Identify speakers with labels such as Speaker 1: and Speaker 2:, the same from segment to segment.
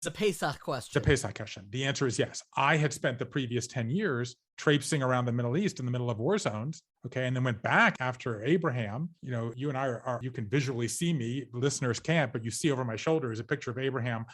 Speaker 1: The Pesach
Speaker 2: The
Speaker 1: question.
Speaker 2: Pesach question. The answer is yes. I had spent the previous 10 years traipsing around the Middle East in the middle of war zones. Okay. And then went back after Abraham. You know, you and I you can visually see me, listeners can't, but you see over my shoulder is a picture of Abraham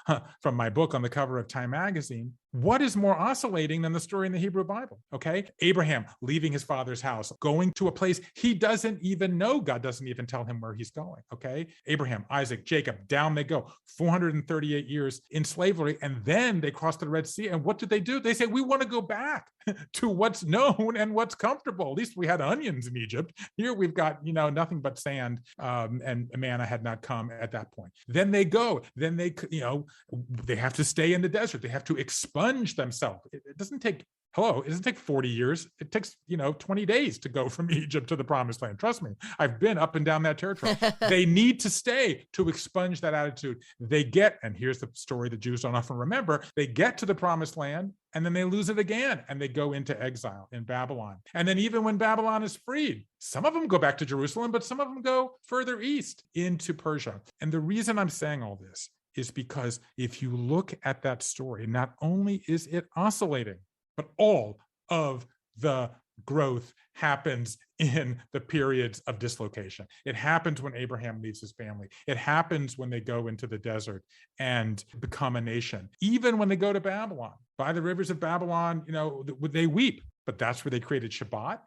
Speaker 2: from my book on the cover of Time magazine. What is more oscillating than the story in the Hebrew Bible? Okay. Abraham leaving his father's house, going to a place he doesn't even know. God doesn't even tell him where he's going. Okay. Abraham, Isaac, Jacob, down they go. 438 years in slavery. And then they cross the Red Sea. And what did they do? They say, we want to go back to what's known and what's comfortable. At least we had onions in Egypt. Here we've got, nothing but sand, and manna had not come at that point. Then they go. Then they have to stay in the desert. They have to expunge themselves. It doesn't take it doesn't take 40 years. It takes, 20 days to go from Egypt to the promised land. Trust me, I've been up and down that territory. They need to stay to expunge that attitude. They get, and here's the story the Jews don't often remember, they get to the promised land and then they lose it again and they go into exile in Babylon. And then even when Babylon is freed, some of them go back to Jerusalem, but some of them go further east into Persia. And the reason I'm saying all this is because if you look at that story, not only is it oscillating, but all of the growth happens in the periods of dislocation. It happens when Abraham leaves his family. It happens when they go into the desert and become a nation. Even when they go to Babylon, by the rivers of Babylon, they weep. But that's where they created Shabbat,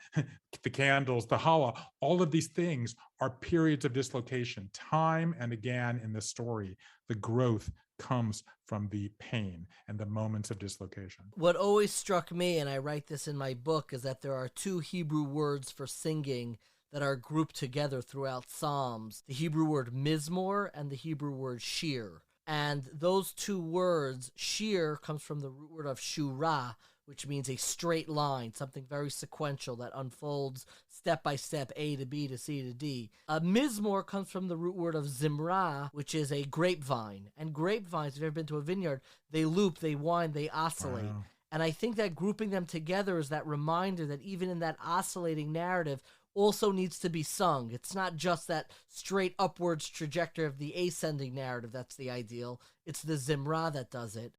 Speaker 2: the candles, the challah. All of these things are periods of dislocation. Time and again in the story, the growth comes from the pain and the moments of dislocation.
Speaker 1: What always struck me, and I write this in my book, is that there are two Hebrew words for singing that are grouped together throughout Psalms. The Hebrew word mizmor and the Hebrew word shir. And those two words, shir, comes from the root word of shura, which means a straight line, something very sequential that unfolds step by step, A to B to C to D. Mizmor comes from the root word of zimra, which is a grapevine. And grapevines, if you've ever been to a vineyard, they loop, they wind, they oscillate. Wow. And I think that grouping them together is that reminder that even in that oscillating narrative also needs to be sung. It's not just that straight upwards trajectory of the ascending narrative that's the ideal. It's the zimra that does it.